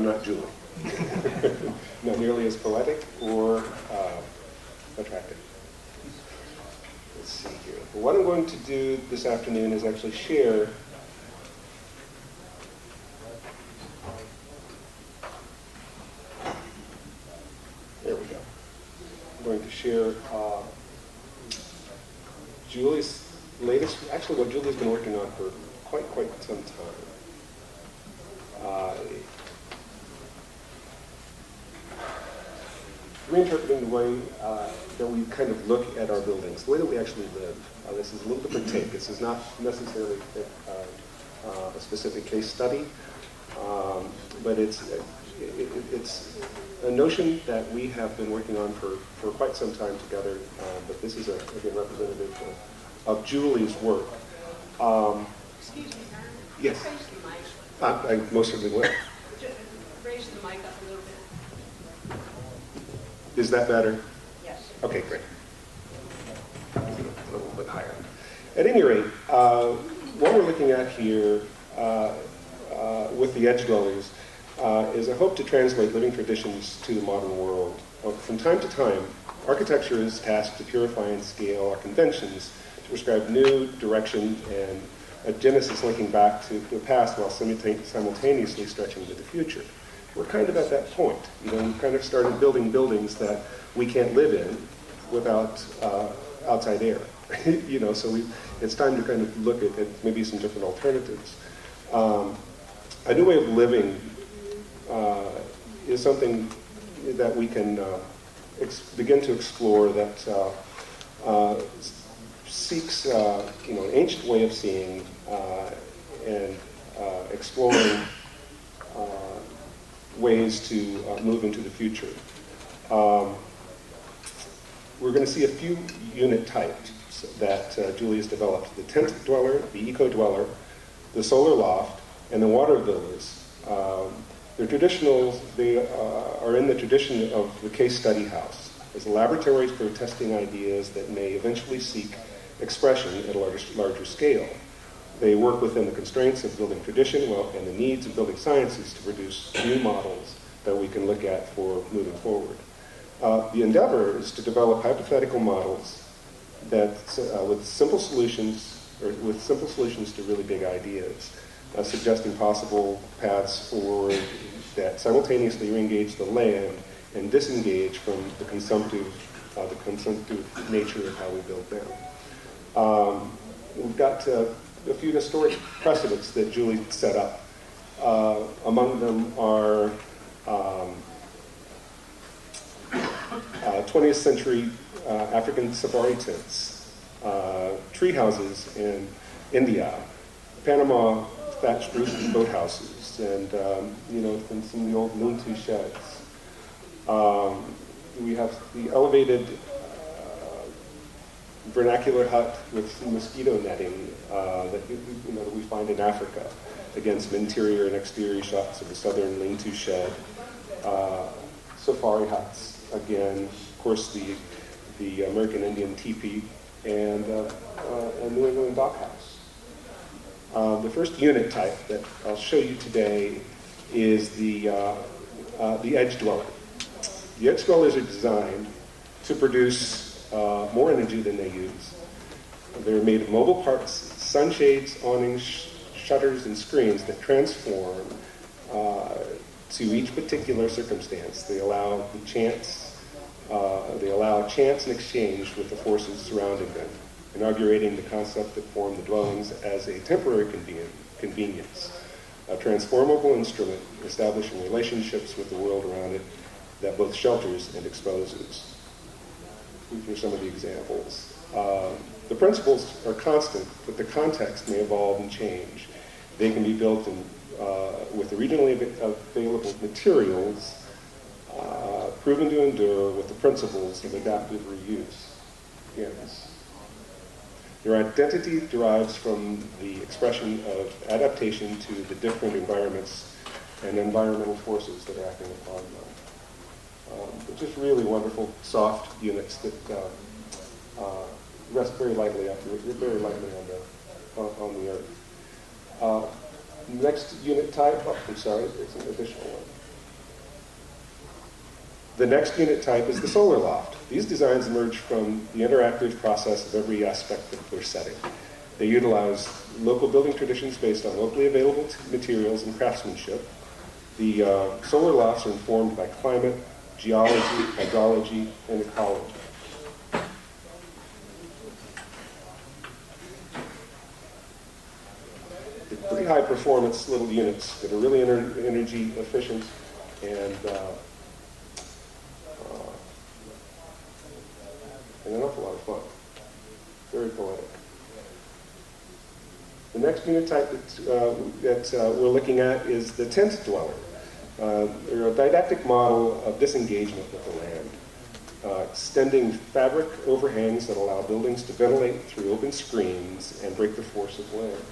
I'm not Julie. Not nearly as poetic or attractive. Let's see here. But what I'm going to do this afternoon is actually share there we go. I'm going to share Julie's latest, actually what Julie's been working on for quite some time. Reinterpreting the way that we kind of look at our buildings, the way that we actually live. This is a little different take. This is not necessarily a specific case study, but it's a notion that we have been working on for quite some time together, but this is, again, representative of Julie's work. Excuse me, Aaron. Yes. Raise the mic. I most certainly will. Raise the mic up a little bit. Is that better? Yes. Okay, great. A little bit higher. At any rate, what we're looking at here with the edge dwellers is a hope to translate living traditions to the modern world. From time to time, architecture is tasked to purify and scale our conventions to prescribe new direction and a genesis linking back to the past while simultaneously stretching to the future. We're kind of at that point. You know, we kind of started building buildings that we can't live in without outside air. You know, so it's time to kind of look at maybe some different alternatives. A new way of living is something that we can begin to explore that seeks, you know, an ancient way of seeing and exploring ways to move into the future. We're going to see a few unit types that Julie has developed: the tent dweller, the eco-dweller, the solar loft, and the water villas. They're traditional. They are in the tradition of the case study house as laboratories for testing ideas that may eventually seek expression at a larger scale. They work within the constraints of building tradition and the needs of building sciences to produce new models that we can look at for moving forward. The endeavor is to develop hypothetical models that, with simple solutions to really big ideas, suggesting possible paths forward that simultaneously re-engage the land and disengage from the consumptive nature of how we build now. We've got a few historic precedents that Julie set up. Among them are 20th century African safari tents, tree houses in India, Panama thatched roof boathouses, and you know, and some of the old lean-to sheds. We have the elevated vernacular hut with mosquito netting that we find in Africa. Again, some interior and exterior shots of the southern lean-to shed. Safari huts, again, of course, the American Indian teepee, and a New England dockhouse. The first unit type that I'll show you today is the edge dweller. The edge dwellers are designed to produce more energy than they use. They're made of mobile parts, sunshades, awnings, shutters, and screens that transform to each particular circumstance. They allow chance and exchange with the forces surrounding them, inaugurating the concept that formed the dwellings as a temporary convenience, a transformable instrument establishing relationships with the world around it that both shelters and exposes. These are some of the examples. The principles are constant, but the context may evolve and change. They can be built with the regionally available materials, proven to endure with the principles of adaptive reuse. Yes. Their identity derives from the expression of adaptation to the different environments and environmental forces that are acting upon them. But just really wonderful, soft units that rest very lightly on the earth. Next unit type, I'm sorry, there's an additional one. The next unit type is the solar loft. These designs emerge from the interactive process of every aspect of their setting. They utilize local building traditions based on locally available materials and craftsmanship. The solar lofts are informed by climate, geology, hydrology, and ecology. They're pretty high performance little units that are really energy efficient and an awful lot of fun. Very poetic. The next unit type that we're looking at is the tent dweller. They're a didactic model of disengagement with the land, extending fabric overhangs that allow buildings to ventilate through open screens and break the force of wind.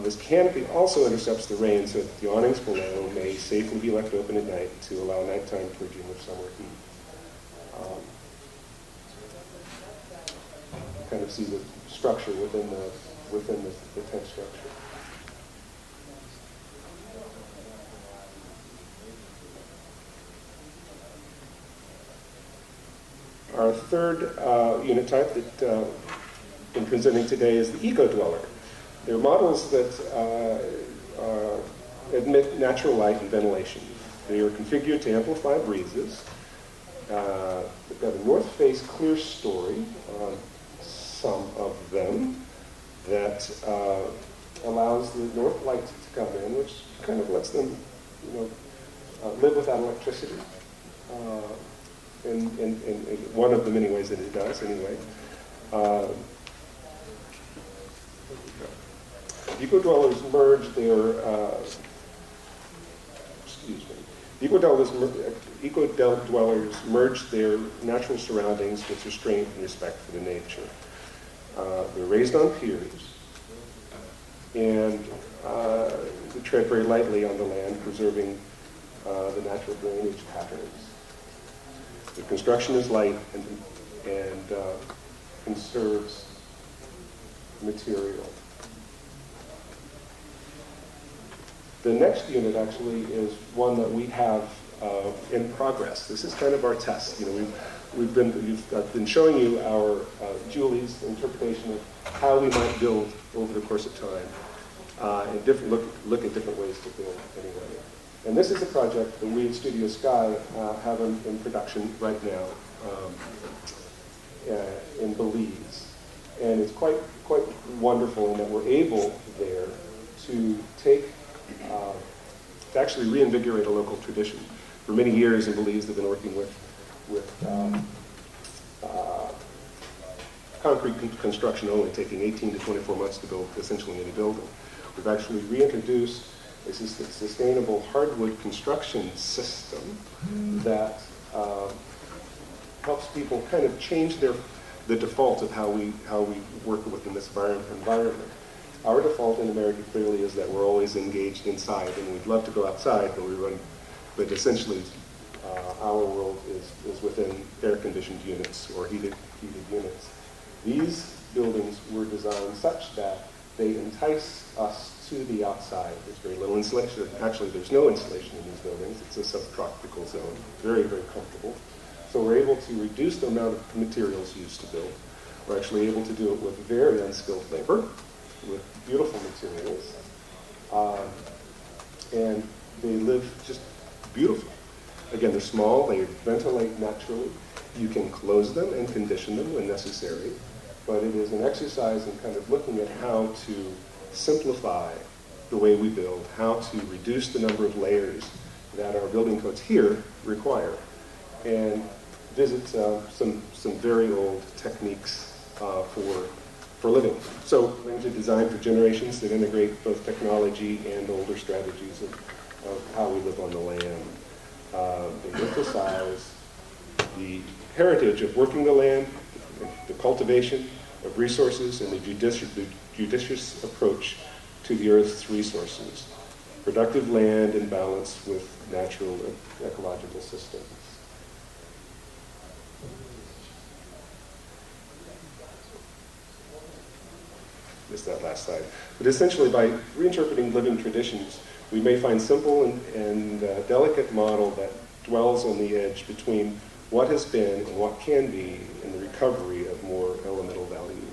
This canopy also intercepts the rain so that the awnings below may safely be left open at night to allow nighttime purging of summer heat. Kind of see the structure within the tent structure. Our third unit type that I'm presenting today is the eco-dweller. They're models that admit natural light and ventilation. They are configured to amplify breezes. They've got a north face clear story on some of them that allows the north light to come in, which kind of lets them, live without electricity. In one of the many ways that it does, anyway. Eco-dwellers merge their, eco-dwellers merge their natural surroundings with restraint and respect for the nature. They're raised on piers, and they tread very lightly on the land, preserving the natural drainage patterns. The construction is light and conserves material. The next unit actually is one that we have in progress. This is kind of our test. I've been showing you our Julie's interpretation of how we might build over the course of time, and look at different ways to build anyway. And this is a project that we at Studio Sky have in production right now in Belize. And it's quite wonderful in that we're able there to to actually reinvigorate a local tradition. For many years in Belize, they've been working with concrete construction only, taking 18 to 24 months to build essentially any building. We've actually reintroduced a sustainable hardwood construction system that helps people kind of change the default of how we work within this environment. Our default in America clearly is that we're always engaged inside, and we'd love to go outside, but essentially our world is within air-conditioned units or heated units. These buildings were designed such that they entice us to the outside. There's very little insulation. Actually, there's no insulation in these buildings. It's a subtropical zone. Very, very comfortable. So we're able to reduce the amount of materials used to build. We're actually able to do it with very unskilled labor, with beautiful materials, and they live just beautifully. Again, they're small, they ventilate naturally. You can close them and condition them when necessary, but it is an exercise in kind of looking at how to simplify the way we build, how to reduce the number of layers that our building codes here require, and visit some very old techniques for living. So things are designed for generations that integrate both technology and older strategies of how we live on the land. They emphasize the heritage of working the land, the cultivation of resources, and the judicious approach to the Earth's resources. Productive land in balance with natural ecological systems. Missed that last slide. But essentially, by reinterpreting living traditions, we may find simple and delicate model that dwells on the edge between what has been and what can be in the recovery of more elemental values.